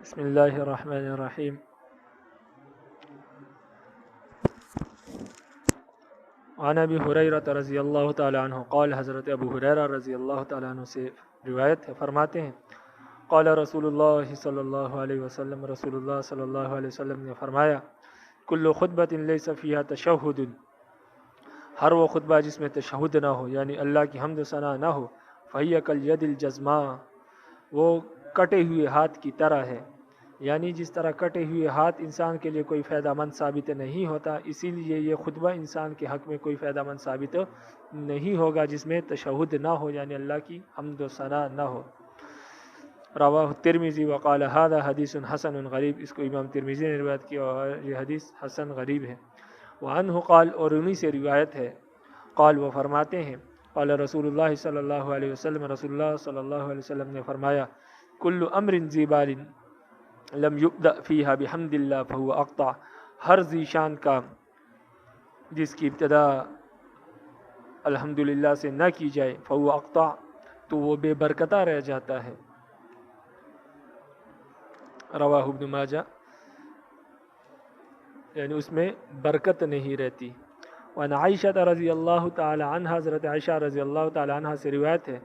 بسم اللہ الرحمن الرحیم عن ابی ہریرہ رضی اللہ تعالی عنہ قال حضرت ابو ہریرہ رضی اللہ تعالی عنہ سے روایت ہے، فرماتے ہیں قال رسول اللہ صلی اللہ علیہ وسلم، رسول اللہ صلی اللہ علیہ وسلم نے فرمایا کل خطبۃ لیس فیہا تشہد، ہر وہ خطبہ جس میں تشہد نہ ہو یعنی اللہ کی حمد و ثنا نہ ہو، فہی کالید الجزماء، وہ کٹے ہوئے ہاتھ کی طرح ہے، یعنی جس طرح کٹے ہوئے ہاتھ انسان کے لیے کوئی فائدہ مند ثابت نہیں ہوتا، اسی لیے یہ خطبہ انسان کے حق میں کوئی فائدہ مند ثابت نہیں ہوگا جس میں تشہد نہ ہو یعنی اللہ کی حمد و ثنا نہ ہو۔ رواہ ترمذی وقال هذا حدیث حسن غریب، اس کو امام ترمذی نے روایت کیا اور یہ حدیث حسن غریب ہے۔ وعنہ قال، اور انہی سے روایت ہے، قال وہ فرماتے ہیں قال رسول اللہ صلی اللہ علیہ وسلم، رسول اللہ صلی اللہ علیہ وسلم نے فرمایا کل امر ذی بال لم یبدأ فیہا بحمد اللہ فہو اقطع، ہر ذی شان کام جس کی ابتدا الحمدللہ سے نہ کی جائے فہو اقطع، تو وہ بے برکتہ رہ جاتا ہے۔ رواہ ابن ماجہ، یعنی اس میں برکت نہیں رہتی۔ وعن عائشہ رضی اللہ تعالی عنہ، حضرت عائشہ رضی اللہ تعالی عنہ سے روایت ہے،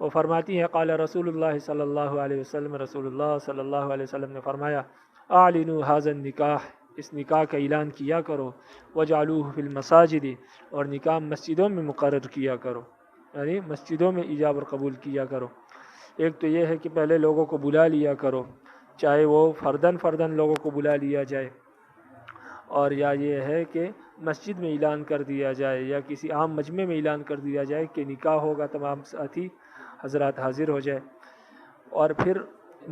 وہ فرماتی ہے قال رسول اللہ صلی اللہ علیہ وسلم، رسول اللہ صلی اللہ علیہ وسلم نے فرمایا اعلنوا هذا النکاح، اس نکاح کا اعلان کیا کرو، وجعلوه فی المساجد، اور نکاح مسجدوں میں مقرر کیا کرو، یعنی مسجدوں میں ایجاب اور قبول کیا کرو۔ ایک تو یہ ہے کہ پہلے لوگوں کو بلا لیا کرو، چاہے وہ فردن لوگوں کو بلا لیا جائے، اور یا یہ ہے کہ مسجد میں اعلان کر دیا جائے یا کسی عام مجمع میں اعلان کر دیا جائے کہ نکاح ہوگا، تمام ساتھی حضرات حاضر ہو جائے، اور پھر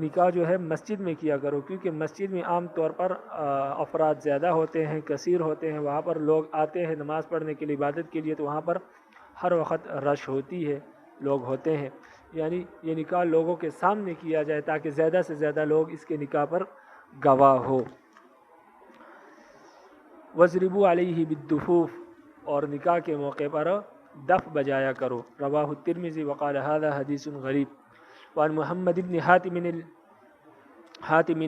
نکاح جو ہے مسجد میں کیا کرو، کیونکہ مسجد میں عام طور پر افراد زیادہ ہوتے ہیں، کثیر ہوتے ہیں، وہاں پر لوگ آتے ہیں نماز پڑھنے کے لیے، عبادت کے لیے، تو وہاں پر ہر وقت رش ہوتی ہے، لوگ ہوتے ہیں، یعنی یہ نکاح لوگوں کے سامنے کیا جائے تاکہ زیادہ سے زیادہ لوگ اس کے نکاح پر گواہ ہو۔ وَاضْرِبُوا عَلَيْهِ بِالدُّفُوفِ، اور نکاح کے موقع پر دف بجایا کرو۔ رواہ الترمذی وقال هذا حدیث غریب۔ وعن محمد بن حاتم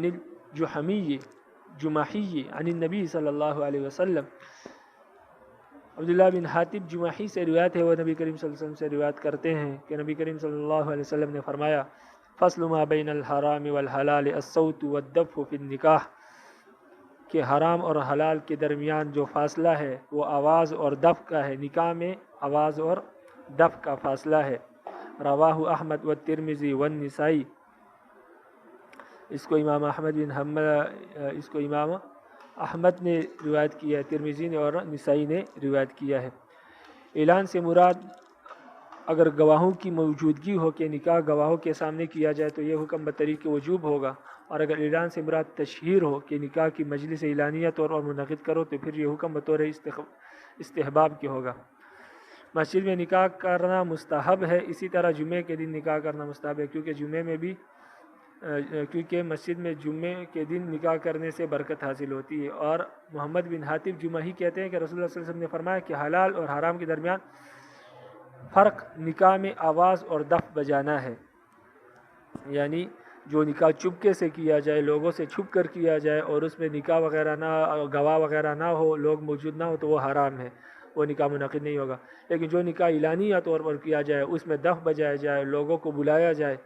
الجحمی عن النبی صلی اللہ علیہ وسلم، عبداللہ بن حاتم جمحی سے روایت ہے، وہ نبی کریم صلی اللہ علیہ وسلم سے روایت کرتے ہیں کہ نبی کریم صلی اللہ علیہ وسلم نے فرمایا فصل ما بین الحرام والحلال الصوت والدف فی النکاح، کہ حرام اور حلال کے درمیان جو فاصلہ ہے وہ آواز اور دف کا ہے، نکاح میں آواز اور دف کا فاصلہ ہے۔ رواہ احمد والترمذی والنسائی، اس کو امام احمد نے روایت کیا ہے، ترمذی نے اور نسائی نے روایت کیا ہے۔ اعلان سے مراد اگر گواہوں کی موجودگی ہو کہ نکاح گواہوں کے سامنے کیا جائے تو یہ حکم بطریق وجوب ہوگا، اور اگر اعلان سے مراد تشہیر ہو کہ نکاح کی مجلس اعلانیہ طور پر منعقد کرو تو پھر یہ حکم بطور استحباب کی ہوگا۔ مسجد میں نکاح کرنا مستحب ہے، اسی طرح جمعے کے دن نکاح کرنا مستحب ہے، کیونکہ مسجد میں جمعے کے دن نکاح کرنے سے برکت حاصل ہوتی ہے۔ اور محمد بن حاتم جمحی کہتے ہیں کہ رسول اللہ صلی اللہ علیہ وسلم نے فرمایا کہ حلال اور حرام کے درمیان فرق نکاح میں آواز اور دف بجانا ہے، یعنی جو نکاح چپکے سے کیا جائے، لوگوں سے چھپ کر کیا جائے اور اس میں نکاح وغیرہ نہ، گواہ وغیرہ نہ ہو، لوگ موجود نہ ہو، تو وہ حرام ہے، وہ نکاح منعقد نہیں ہوگا۔ لیکن جو نکاح اعلانیہ طور پر کیا جائے، اس میں دف بجایا جائے، لوگوں کو بلایا جائے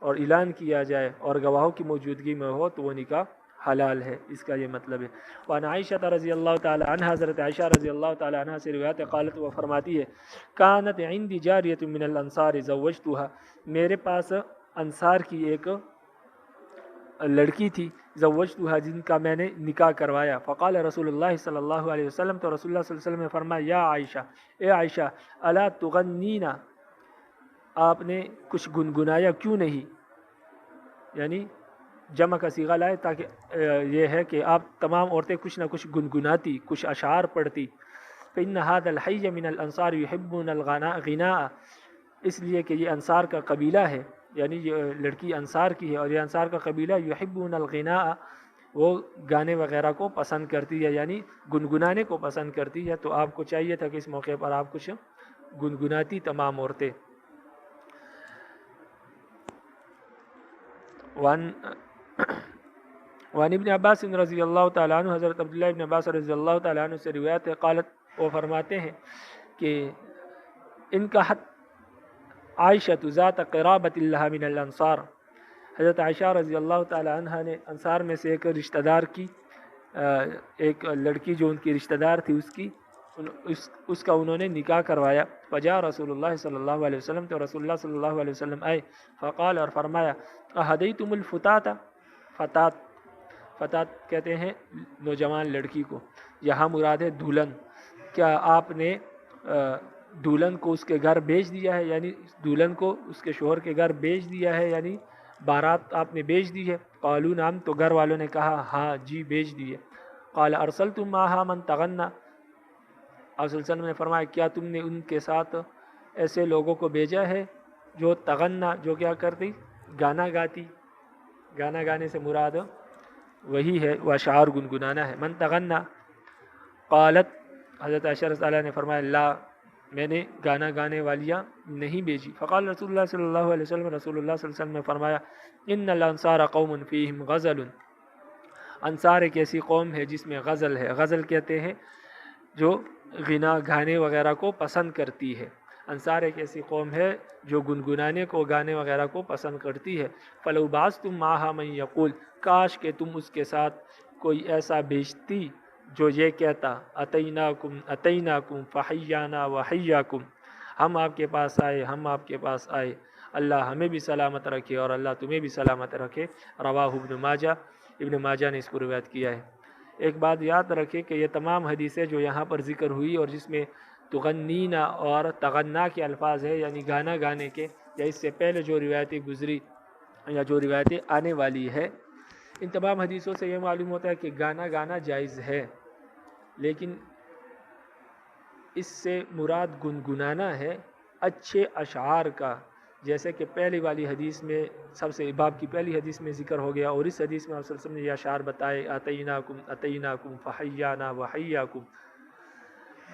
اور اعلان کیا جائے اور گواہوں کی موجودگی میں ہو، تو وہ نکاح حلال ہے، اس کا یہ مطلب ہے۔ وعن عائشہ رضی اللہ تعالی عنہ، حضرت عائشہ رضی اللہ تعالی عنہ سے روایت ہے، قالت، وہ فرماتی ہے کانت عندی جاریۃ من الانصار زوجتها، میرے پاس انصار کی ایک لڑکی تھی، زوجتها، جن کا میں نے نکاح کروایا۔ فقال رسول اللہ صلی اللہ علیہ وسلم، تو رسول اللہ صلی اللہ علیہ وسلم نے فرمایا یا عائشہ، اے عائشہ، الا تغنینا، آپ نے کچھ گنگنایا کیوں نہیں، یعنی جمع کا صیغہ لائے تاکہ یہ ہے کہ آپ تمام عورتیں کچھ نہ کچھ گنگناتی، کچھ اشعار پڑھتی۔ فإن هذا الحي من الانصار يحبون الغناء، اس لیے کہ یہ انصار کا قبیلہ ہے، یعنی یہ لڑکی انصار کی ہے اور یہ انصار کا قبیلہ یحبون الغناء، وہ گانے وغیرہ کو پسند کرتی ہے، یعنی گنگنانے کو پسند کرتی ہے، تو آپ کو چاہیے تھا کہ اس موقع پر آپ کچھ گنگناتی تمام عورتیں۔ وان وعن ابن عباس رضی اللہ تعالیٰ عنہ، حضرت عبداللہ ابن عباس رضی اللہ تعالیٰ عنہ سے روایت ہے، قالت، وہ فرماتے ہیں کہ ان کا حت عائشہ ذات قرابت اللہ من الانصار، حضرت عائشہ رضی اللہ تعالیٰ عنہ نے انصار میں سے ایک رشتہ دار کی، ایک لڑکی جو ان کی رشتہ دار تھی اس کا انہوں نے نکاح کروایا. فجاء رسول اللہ صلی اللہ علیہ وسلم، تو رسول اللہ صلی اللہ علیہ وسلم آئے. فقال، اور فرمایا، اہدیتم الفتاة، فتات کہتے ہیں نوجوان لڑکی کو، یہاں مراد ہے دولہن. کیا آپ نے دولہن کو اس کے گھر بھیج دیا ہے، یعنی دولہن کو اس کے شوہر کے گھر بھیج دیا ہے، یعنی بارات آپ نے بھیج دی ہے؟ قالوا نعم، تو گھر والوں نے کہا ہاں جی بھیج دی ہے. قال ارسلتم معها من تغنى، آپ صلی اللہ علیہ وسلم نے فرمایا کیا تم نے ان کے ساتھ ایسے لوگوں کو بھیجا ہے جو تغنا، جو کیا کرتی، گانا گاتی. گانا گانے سے مراد وہی ہے، وہ اشعار گنگنانا ہے. من تغنا، قالت، حضرت عائشہ رضی اللہ عنہا نے فرمایا لا، میں نے گانا گانے والیاں نہیں بھیجی. فقال رسول اللہ صلی اللہ علیہ وسلم، رسول اللہ صلی اللہ علیہ وسلم نے فرمایا ان الانصار قوم فیہم غزل، انصار ایک ایسی قوم ہے جس میں غزل ہے. غزل کہتے ہیں جو غنا، گانے وغیرہ کو پسند کرتی ہے. انصار ایک ایسی قوم ہے جو گنگنانے کو، گانے وغیرہ کو پسند کرتی ہے. فلو بعثتم معها من یقول، کاش کہ تم اس کے ساتھ کوئی ایسا بھیجتی جو یہ کہتا اتیناکم اتیناکم فحیانا وحیاکم، ہم آپ کے پاس آئے، ہم آپ کے پاس آئے، اللہ ہمیں بھی سلامت رکھے اور اللہ تمہیں بھی سلامت رکھے. رواہ ابن ماجہ، ابن ماجہ نے اس کو روایت کیا ہے. ایک بات یاد رکھے کہ یہ تمام حدیثیں جو یہاں پر ذکر ہوئی اور جس میں تغنینا اور تغنا کے الفاظ ہے، یعنی گانا گانے کے، یا اس سے پہلے جو روایتیں گزری یا جو روایتیں آنے والی ہے، ان تمام حدیثوں سے یہ معلوم ہوتا ہے کہ گانا گانا جائز ہے، لیکن اس سے مراد گنگنانا ہے اچھے اشعار کا. جیسے کہ پہلی والی حدیث میں، سب سے باب کی پہلی حدیث میں ذکر ہو گیا، اور اس حدیث میں آپ صلی اللہ علیہ وسلم نے یہ اشعار بتائے اتیناکم اتیناکم فحیانا وحیاکم.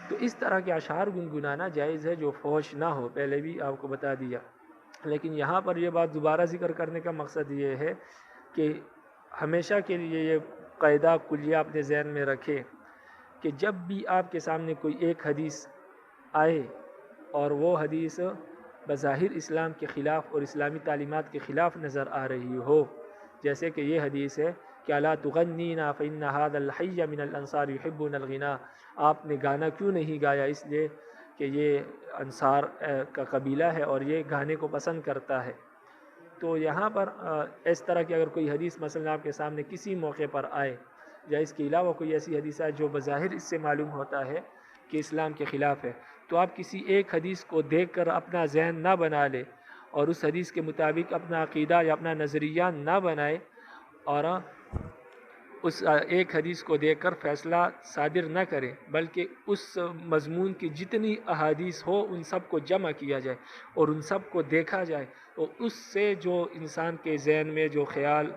تو اس طرح کے اشعار گنگنانا جائز ہے جو فحش نہ ہو، پہلے بھی آپ کو بتا دیا. لیکن یہاں پر یہ بات دوبارہ ذکر کرنے کا مقصد یہ ہے کہ ہمیشہ کے لیے یہ قاعدہ کلیہ اپنے ذہن میں رکھے کہ جب بھی آپ کے سامنے کوئی ایک حدیث آئے اور وہ حدیث بظاہر اسلام کے خلاف اور اسلامی تعلیمات کے خلاف نظر آ رہی ہو، جیسے کہ یہ حدیث ہے کہ الا تغنینا فإن هذا الحي من الانصار يحبون الغناء، آپ نے گانا کیوں نہیں گایا؟ اس لیے کہ یہ انصار کا قبیلہ ہے اور یہ گانے کو پسند کرتا ہے. تو یہاں پر اس طرح کی اگر کوئی حدیث مثلا آپ کے سامنے کسی موقع پر آئے، یا اس کے علاوہ کوئی ایسی حدیث آئے جو بظاہر اس سے معلوم ہوتا ہے کہ اسلام کے خلاف ہے، تو آپ کسی ایک حدیث کو دیکھ کر اپنا ذہن نہ بنا لے اور اس حدیث کے مطابق اپنا عقیدہ یا اپنا نظریہ نہ بنائے، اور اس ایک حدیث کو دیکھ کر فیصلہ صادر نہ کرے، بلکہ اس مضمون کی جتنی احادیث ہو ان سب کو جمع کیا جائے اور ان سب کو دیکھا جائے، اور اس سے جو انسان کے ذہن میں جو خیال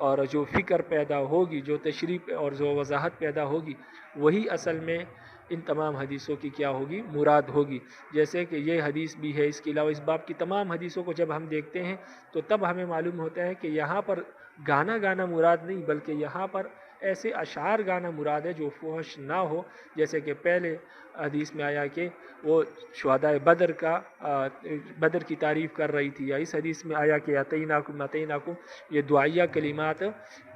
اور جو فکر پیدا ہوگی، جو تشریح اور جو وضاحت پیدا ہوگی، وہی اصل میں ان تمام حدیثوں کی کیا ہوگی؟ مراد ہوگی. جیسے کہ یہ حدیث بھی ہے، اس کے علاوہ اس باب کی تمام حدیثوں کو جب ہم دیکھتے ہیں تو تب ہمیں معلوم ہوتا ہے کہ یہاں پر گانا گانا مراد نہیں، بلکہ یہاں پر ایسے اشعار گانا مراد ہے جو فحش نہ ہو. جیسے کہ پہلے حدیث میں آیا کہ وہ شہداء بدر کی تعریف کر رہی تھی، یا اس حدیث میں آیا کہ اتیناکم اتیناکم، یہ دعائیہ کلمات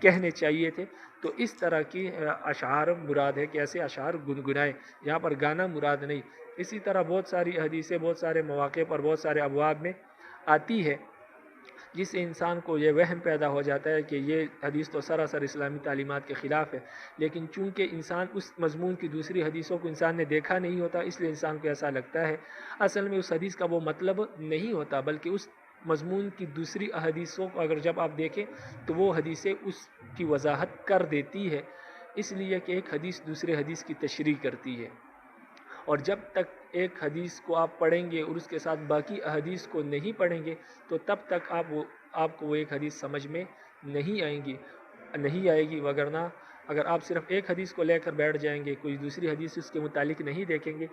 کہنے چاہیے تھے. تو اس طرح کی اشعار مراد ہے کہ ایسے اشعار گنگنائیں، یہاں پر گانا مراد نہیں. اسی طرح بہت ساری حدیثیں بہت سارے مواقع پر بہت سارے ابواب میں آتی ہے جس سے انسان کو یہ وہم پیدا ہو جاتا ہے کہ یہ حدیث تو سراسر اسلامی تعلیمات کے خلاف ہے، لیکن چونکہ انسان اس مضمون کی دوسری حدیثوں کو انسان نے دیکھا نہیں ہوتا، اس لیے انسان کو ایسا لگتا ہے. اصل میں اس حدیث کا وہ مطلب نہیں ہوتا، بلکہ اس مضمون کی دوسری احادیثوں کو اگر جب آپ دیکھیں تو وہ حدیثیں اس کی وضاحت کر دیتی ہے، اس لیے کہ ایک حدیث دوسرے حدیث کی تشریح کرتی ہے. اور جب تک ایک حدیث کو آپ پڑھیں گے اور اس کے ساتھ باقی احادیث کو نہیں پڑھیں گے تو تب تک آپ کو وہ ایک حدیث سمجھ میں نہیں آئے گی. وگرنہ اگر آپ صرف ایک حدیث کو لے کر بیٹھ جائیں گے، کوئی دوسری حدیث اس کے متعلق نہیں دیکھیں گے،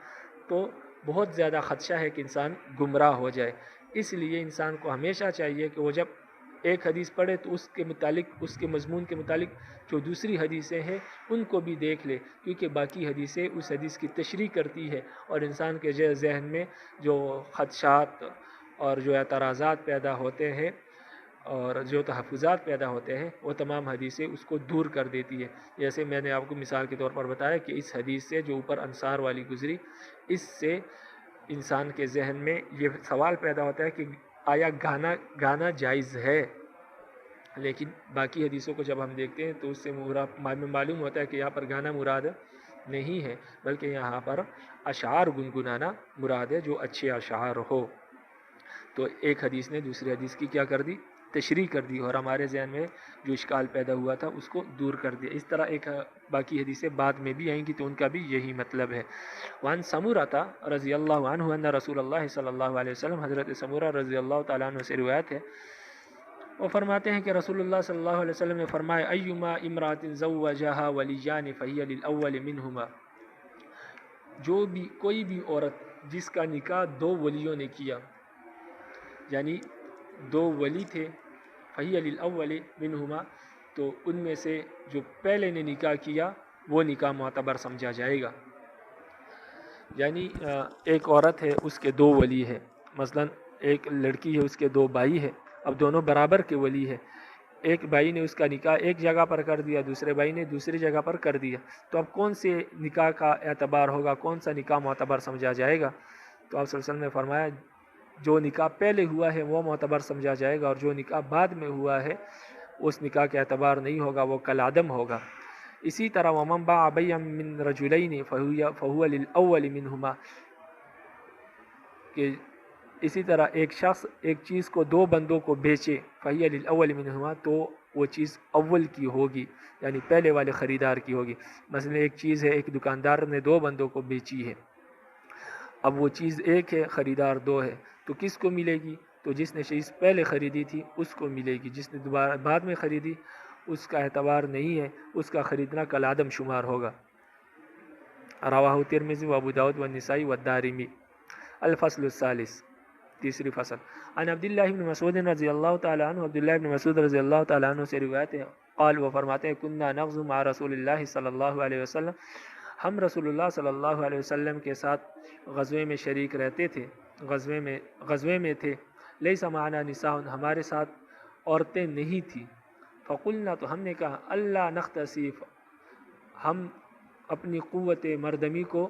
تو بہت زیادہ خدشہ ہے کہ انسان گمراہ ہو جائے. اس لیے انسان کو ہمیشہ چاہیے کہ وہ جب ایک حدیث پڑھے تو اس کے متعلق، اس کے مضمون کے متعلق جو دوسری حدیثیں ہیں ان کو بھی دیکھ لے، کیونکہ باقی حدیثیں اس حدیث کی تشریح کرتی ہے، اور انسان کے ذہن میں جو خدشات اور جو اعتراضات پیدا ہوتے ہیں اور جو تحفظات پیدا ہوتے ہیں وہ تمام حدیثیں اس کو دور کر دیتی ہے۔ جیسے میں نے آپ کو مثال کے طور پر بتایا کہ اس حدیث سے جو اوپر انصار والی گزری، اس سے انسان کے ذہن میں یہ سوال پیدا ہوتا ہے کہ آیا گانا جائز ہے، لیکن باقی حدیثوں کو جب ہم دیکھتے ہیں تو اس سے معلوم ہوتا ہے کہ یہاں پر گانا مراد نہیں ہے، بلکہ یہاں پر اشعار گنگنانا مراد ہے، جو اچھے اشعار ہو۔ تو ایک حدیث نے دوسری حدیث کی کیا کر دی؟ تشریح کر دی، اور ہمارے ذہن میں جو اشکال پیدا ہوا تھا اس کو دور کر دیا۔ اس طرح ایک باقی حدیثیں بعد میں بھی آئیں گی تو ان کا بھی یہی مطلب ہے۔ وعن سمورہ رضی اللہ عنہ ان رسول اللہ صلی اللہ علیہ وسلم، حضرت سمورہ رضی اللہ تعالیٰ عنہ سے روایت ہے، وہ فرماتے ہیں کہ رسول اللہ صلی اللہ علیہ وسلم نے فرمایا ایما امرات زوجہا ولیان فہی للاول منہما، جو بھی کوئی بھی عورت جس کا نکاح دو ولیوں نے کیا، یعنی دو ولی تھے، فہی للاول منہما، تو ان میں سے جو پہلے نے نکاح کیا وہ نکاح معتبر سمجھا جائے گا۔ یعنی ایک عورت ہے، اس کے دو ولی ہے، مثلا ایک لڑکی ہے، اس کے دو بھائی ہے، اب دونوں برابر کے ولی ہے، ایک بھائی نے اس کا نکاح ایک جگہ پر کر دیا، دوسرے بھائی نے دوسری جگہ پر کر دیا، تو اب کون سے نکاح کا اعتبار ہوگا، کون سا نکاح معتبر سمجھا جائے گا؟ تو آپ صلی اللہ علیہ وسلم نے فرمایا جو نکاح پہلے ہوا ہے وہ معتبر سمجھا جائے گا، اور جو نکاح بعد میں ہوا ہے اس نکاح کے اعتبار نہیں ہوگا، وہ کالعدم ہوگا۔ اسی طرح ومن باع بیعا من رجلین فہو للاول منہما، کہ اسی طرح ایک شخص ایک چیز کو دو بندوں کو بیچے، فہی للاول منہما، تو وہ چیز اول کی ہوگی، یعنی پہلے والے خریدار کی ہوگی۔ مثلا ایک چیز ہے، ایک دکاندار نے دو بندوں کو بیچی ہے، اب وہ چیز ایک ہے، خریدار دو ہے، تو کس کو ملے گی؟ تو جس نے چیز پہلے خریدی تھی اس کو ملے گی، جس نے دوبارہ بعد میں خریدی اس کا اعتبار نہیں ہے، اس کا خریدنا کالعدم شمار ہوگا۔ رواہ ترمذی و ابو داؤد و النسائی و الدارمی۔ الفصل الثالث، تیسری فصل۔ عن عبداللہ بن مسعود رضی اللہ تعالیٰ عنہ، عبداللہ بن مسعود رضی اللہ تعالیٰ عنہ سے روایت ہے، قال، وہ فرماتے ہیں کننا نغزو مع رسول اللہ صلی اللہ علیہ وسلم، ہم رسول اللہ صلی اللہ علیہ وسلم کے ساتھ غزوے میں شریک رہتے تھے، غزوے میں تھے، لیس معنا نساء، ہمارے ساتھ عورتیں نہیں تھیں، فقلنا، تو ہم نے کہا، اللہ نختصیف، ہم اپنی قوت مردمی کو،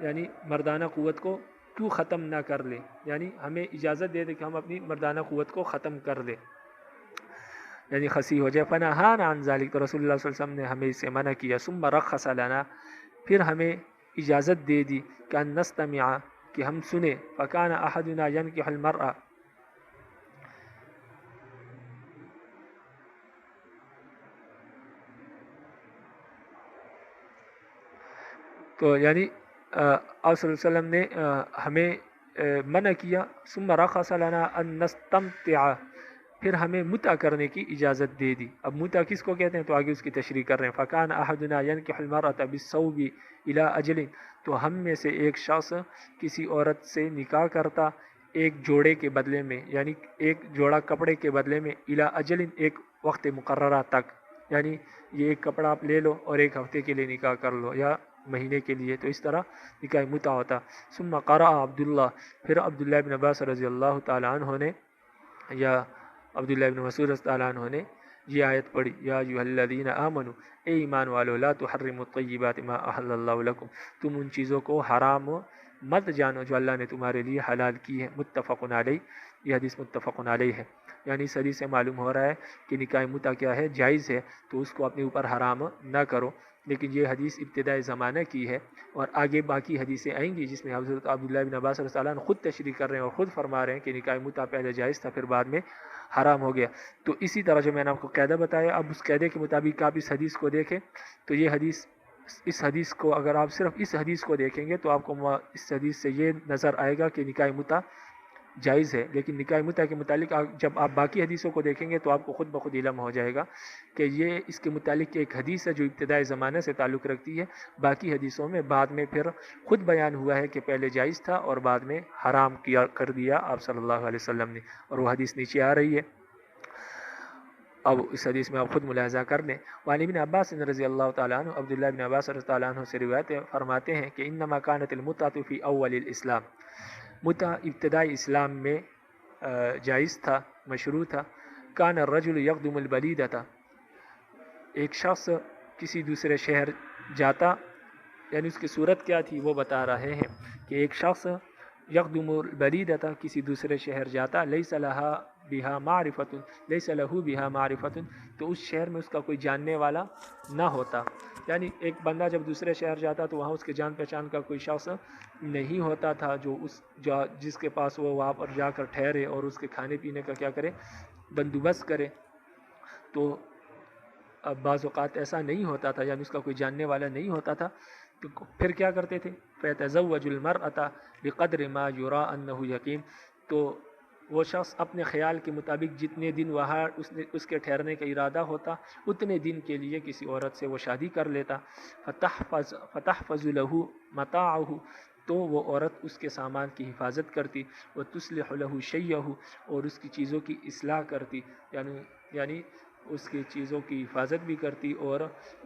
یعنی مردانہ قوت کو کیوں ختم نہ کر لیں، یعنی ہمیں اجازت دے دے کہ ہم اپنی مردانہ قوت کو ختم کر لیں، یعنی خسی ہو جائے۔ فنہانا عن ذلک، تو رسول اللہ صلی اللہ علیہ وسلم نے ہمیں اسے منع کیا، ثم رخص لنا، پھر ہمیں اجازت دے دی کہ ان نستمع، کہ ہم سنیں، فکان احدنا ینکح المرأة، تو یعنی آپ صلی اللہ علیہ وسلم نے ہمیں منع کیا، ثم رخص لنا ان نستمتع، پھر ہمیں متع کرنے کی اجازت دے دی۔ اب متع کس کو کہتے ہیں تو آگے اس کی تشریح کر رہے ہیں۔ فکان احدنا ینکح المرأة بالصوب الی اجل، تو ہم میں سے ایک شخص کسی عورت سے نکاح کرتا ایک جوڑے کے بدلے میں، یعنی ایک جوڑا کپڑے کے بدلے میں، الی اجل، ایک وقت مقررہ تک، یعنی یہ ایک کپڑا آپ لے لو اور ایک ہفتے کے لیے نکاح کر لو یا مہینے کے لیے، تو اس طرح نکاح متع ہوتا۔ ثم قرأ عبداللہ، پھر عبداللہ بن عباس رضی اللہ تعالیٰ عنہ نے یا عبداللہ بن مسعود رضی اللہ عنہ نے یہ آیت پڑھی، یا ایھا الذین آمنوا، اے ایمان والو، لا تحرموا الطیبات ما احل اللہ لکم، تم ان چیزوں کو حرام مت جانو جو اللہ نے تمہارے لیے حلال کی ہے۔ متفق علیہ، یہ حدیث متفق علیہ ہے، یعنی اس حدیث سے معلوم ہو رہا ہے کہ نکاح متع کیا ہے، جائز ہے، تو اس کو اپنے اوپر حرام نہ کرو۔ لیکن یہ حدیث ابتدائی زمانہ کی ہے، اور آگے باقی حدیثیں آئیں گی جس میں حضرت عبداللہ بن عباس رضی اللہ عنہ خود تشریح کر رہے ہیں اور خود فرما رہے ہیں کہ نکاح متع پہلے جائز تھا، پھر بعد میں حرام ہو گیا۔ تو اسی طرح جو میں نے آپ کو قاعدہ بتایا، اب اس قاعدے کے مطابق آپ اس حدیث کو دیکھیں تو یہ حدیث، اس حدیث کو اگر آپ صرف اس حدیث کو دیکھیں گے تو آپ کو اس حدیث سے یہ نظر آئے گا کہ نکاح متع جائز ہے، لیکن نکاح متع کے متعلق جب آپ باقی حدیثوں کو دیکھیں گے تو آپ کو خود بخود علم ہو جائے گا کہ یہ اس کے متعلق ایک حدیث ہے جو ابتدائی زمانے سے تعلق رکھتی ہے، باقی حدیثوں میں بعد میں پھر خود بیان ہوا ہے کہ پہلے جائز تھا اور بعد میں حرام کر دیا آپ صلی اللہ علیہ وسلم نے، اور وہ حدیث نیچے آ رہی ہے۔ اب اس حدیث میں آپ خود ملاحظہ کر لیں. وعن ابن عباس رضی اللہ تعالیٰ عنہ، عبداللہ بن عباس رضی اللہ عنہ سے روایت فرماتے ہیں کہ انما كانت المتعة فی اول الاسلام، متع ابتدائی اسلام میں جائز تھا، مشروع تھا. کان الرجل یقدم البلیدۃ، ایک شخص کسی دوسرے شہر جاتا، یعنی اس کی صورت کیا تھی وہ بتا رہے ہیں کہ ایک شخص یقدم البلیدۃ، کسی دوسرے شہر جاتا، لیس لها بها معرفۃ، لیس له بها معرفۃ، تو اس شہر میں اس کا کوئی جاننے والا نہ ہوتا. یعنی ایک بندہ جب دوسرے شہر جاتا تو وہاں اس کے جان پہچان کا کوئی شخص نہیں ہوتا تھا جو جس کے پاس وہ وہاں پر جا کر ٹھہرے اور اس کے کھانے پینے کا کیا کرے، بندوبست کرے. تو اب بعض اوقات ایسا نہیں ہوتا تھا، یعنی اس کا کوئی جاننے والا نہیں ہوتا تھا، تو پھر کیا کرتے تھے، فَيَتَزَوَّجُ الْمَرْأَةَ بِقَدْرِ مَا يُرَىٰ أَنَّهُ یقین، تو وہ شخص اپنے خیال کے مطابق جتنے دن وہاں اس کے ٹھہرنے کا ارادہ ہوتا اتنے دن کے لیے کسی عورت سے وہ شادی کر لیتا. فَتَحْفَظُ لَهُ مَتَاعَهُ، تو وہ عورت اس کے سامان کی حفاظت کرتی. وَتُصْلِحُ لَهُ شَيْئَهُ، اور اس کی چیزوں کی اصلاح کرتی، یعنی اس کی چیزوں کی حفاظت بھی کرتی اور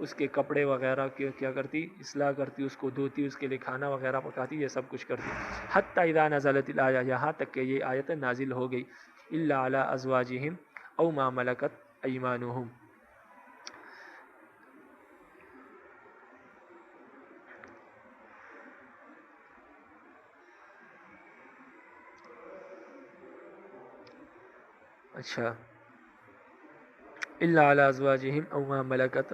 اس کے کپڑے وغیرہ کی کیا کرتی، اصلاح کرتی، اس کو دھوتی، اس کے لیے کھانا وغیرہ پکاتی، یہ سب کچھ کرتی. حتیٰ اذا نزلت الآیہ، یہاں تک کہ یہ آیت نازل ہو گئی، الا علی ازواجہم او ما ملکت ایمانہم. اچھا، الا علی ازواجہم او ما ملکت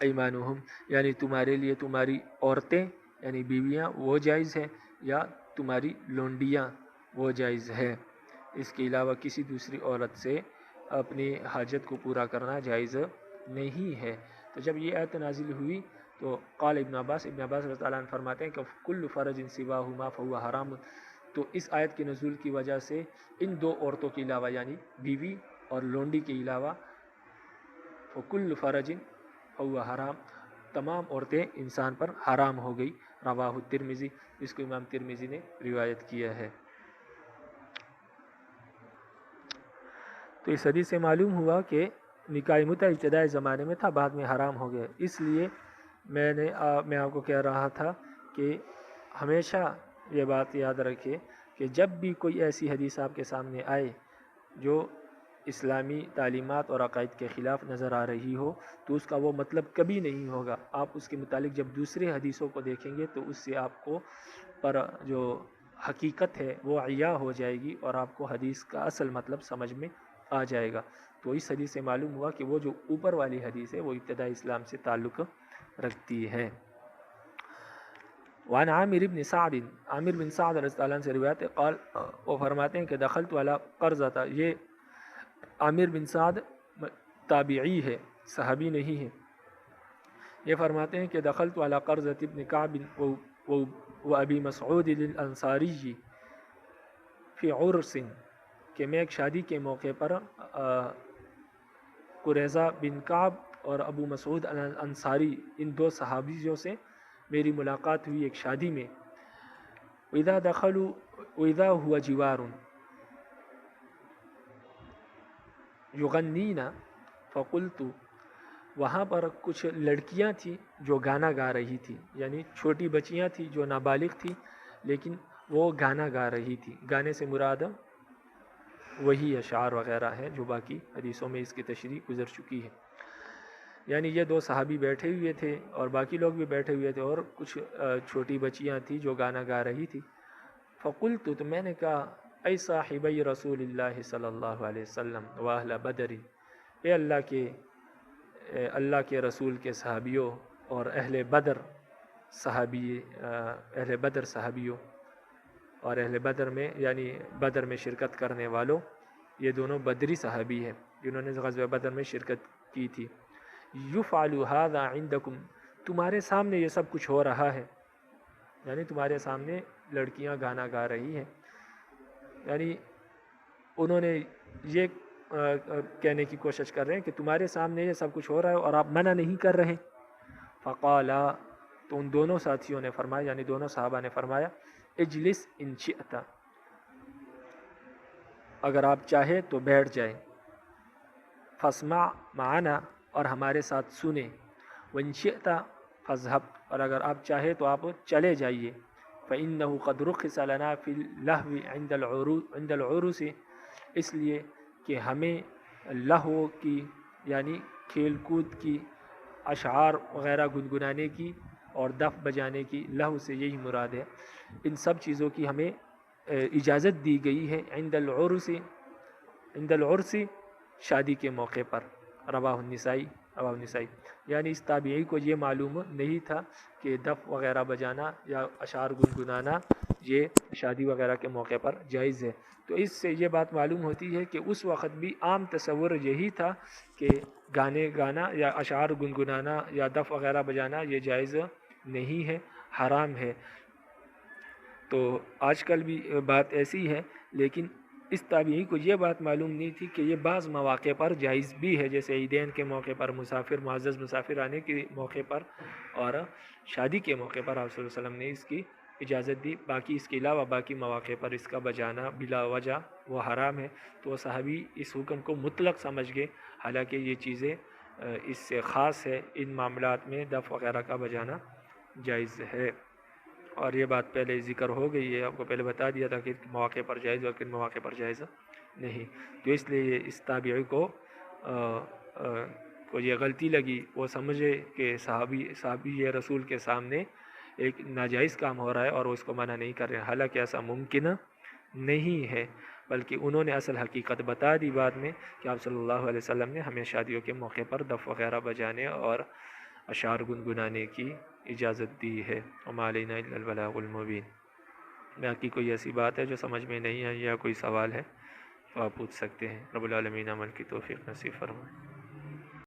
ایمانہم، یعنی تمہارے لیے تمہاری عورتیں یعنی بیویاں وہ جائز ہیں یا تمہاری لونڈیاں وہ جائز ہے. اس کے علاوہ کسی دوسری عورت سے اپنی حاجت کو پورا کرنا جائز نہیں ہے. تو جب یہ آیت نازل ہوئی تو قال ابن عباس رضی اللہ عنہ فرماتے ہیں کہ کل فرج سواہما فہو حرام، تو اس آیت کے نزول کی وجہ سے ان دو عورتوں کے علاوہ یعنی بیوی اور لونڈی کے علاوہ فکل فرج فہو حرام، تمام عورتیں انسان پر حرام ہو گئی. رواہ الترمذی، اس کو امام ترمذی نے روایت کیا ہے. تو اس حدیث سے معلوم ہوا کہ نکاح متع ابتدائی زمانے میں تھا، بعد میں حرام ہو گیا. اس لیے میں آپ کو کہہ رہا تھا کہ ہمیشہ یہ بات یاد رکھے کہ جب بھی کوئی ایسی حدیث آپ کے سامنے آئے جو اسلامی تعلیمات اور عقائد کے خلاف نظر آ رہی ہو تو اس کا وہ مطلب کبھی نہیں ہوگا. آپ اس کے متعلق جب دوسرے حدیثوں کو دیکھیں گے تو اس سے آپ کو پر جو حقیقت ہے وہ عیاں ہو جائے گی اور آپ کو حدیث کا اصل مطلب سمجھ میں آ جائے گا. تو اس حدیث سے معلوم ہوا کہ وہ جو اوپر والی حدیث ہے وہ ابتدائی اسلام سے تعلق رکھتی ہے. وعن عامر بن سعد رضی اللہ عنہ سے روایت ہے، قال، وہ فرماتے ہیں کہ دخلت علی قرظۃ، یہ عامر بن سعد تابعی ہے، صحابی نہیں ہے. یہ فرماتے ہیں کہ دخلت علی قرظۃ بن کعب و ابی مسعود الانصاری فی عرس، کہ میں ایک شادی کے موقع پر قریظہ بن کعب اور ابو مسعود الانصاری ان دو صحابیوں سے میری ملاقات ہوئی ایک شادی میں. وَإِذَا دَخَلُوا وَإِذَا هُوَ جِوَارٌ یغنین، فقلت، وہاں پر کچھ لڑکیاں تھیں جو گانا گا رہی تھی، یعنی چھوٹی بچیاں تھیں جو نابالغ تھیں لیکن وہ گانا گا رہی تھی. گانے سے مراد وہی اشعار وغیرہ ہیں جو باقی حدیثوں میں اس کی تشریح گزر چکی ہے. یعنی یہ دو صحابی بیٹھے ہوئے تھے اور باقی لوگ بھی بیٹھے ہوئے تھے اور کچھ چھوٹی بچیاں تھیں جو گانا گا رہی تھی. فقلت، تو میں نے کہا، اے صاحبی رسول اللہ صلی اللہ علیہ وسلم واہل بدر، اے اللہ کے رسول کے صحابیوں اور اہل بدر صحابیوں، اور اہل بدر میں یعنی بدر میں شرکت کرنے والوں، یہ دونوں بدری صحابی ہیں جنہوں نے غزوہ بدر میں شرکت کی تھی. یفعل ھذا عندکم، تمہارے سامنے یہ سب کچھ ہو رہا ہے، یعنی تمہارے سامنے لڑکیاں گانا گا رہی ہیں. یعنی انہوں نے یہ کہنے کی کوشش کر رہے ہیں کہ تمہارے سامنے یہ سب کچھ ہو رہا ہے اور آپ منع نہیں کر رہے. فقالا، تو ان دونوں ساتھیوں نے فرمایا، یعنی دونوں صحابہ نے فرمایا، اجلس ان شئت، اگر آپ چاہیں تو بیٹھ جائیں. فاسمع معنا اور ہمارے ساتھ سنیں، وإن شئت فاذهب اور اگر آپ چاہے تو آپ چلے جائیے، فإنه قد رخص لنا في اللهو عند العروس، اس لیے کہ ہمیں لہو کی یعنی کھیل کود کی، اشعار وغیرہ گنگنانے کی اور دف بجانے کی، لہو سے یہی مراد ہے، ان سب چیزوں کی ہمیں اجازت دی گئی ہے عند العرس شادی کے موقع پر۔ رواہ النسائی یعنی اس تابعی کو یہ معلوم نہیں تھا کہ دف وغیرہ بجانا یا اشعار گنگنانا یہ شادی وغیرہ کے موقع پر جائز ہے۔ تو اس سے یہ بات معلوم ہوتی ہے کہ اس وقت بھی عام تصور یہی تھا کہ گانے گانا یا اشعار گنگنانا یا دف وغیرہ بجانا یہ جائز نہیں ہے، حرام ہے۔ تو آج کل بھی بات ایسی ہے، لیکن اس تابعی کو یہ بات معلوم نہیں تھی کہ یہ بعض مواقع پر جائز بھی ہے، جیسے عیدین کے موقع پر، معزز مسافر آنے کے موقع پر اور شادی کے موقع پر آپ صلی اللہ علیہ وسلم نے اس کی اجازت دی، باقی اس کے علاوہ باقی مواقع پر اس کا بجانا بلا وجہ وہ حرام ہے۔ تو وہ صحابی اس حکم کو مطلق سمجھ گئے، حالانکہ یہ چیزیں اس سے خاص ہے، ان معاملات میں دف وغیرہ کا بجانا جائز ہے۔ اور یہ بات پہلے ذکر ہو گئی ہے، آپ کو پہلے بتا دیا تھا کہ کن مواقع پر جائز اور کن مواقع پر جائز نہیں۔ تو اس لیے اس تابعی کو یہ غلطی لگی، وہ سمجھے کہ صحابی رسول کے سامنے ایک ناجائز کام ہو رہا ہے اور وہ اس کو منع نہیں کر رہے، حالانکہ ایسا ممکن نہیں ہے، بلکہ انہوں نے اصل حقیقت بتا دی بعد میں کہ آپ صلی اللہ علیہ وسلم نے ہمیں شادیوں کے موقع پر دف وغیرہ بجانے اور اشعار گنگنانے کی اجازت دی ہے۔ وما علینا الا البلاغ المبین۔ باقی کوئی ایسی بات ہے جو سمجھ میں نہیں آئی یا کوئی سوال ہے تو آپ پوچھ سکتے ہیں۔ رب العالمین عمل کی توفیق نصیب فرمائے۔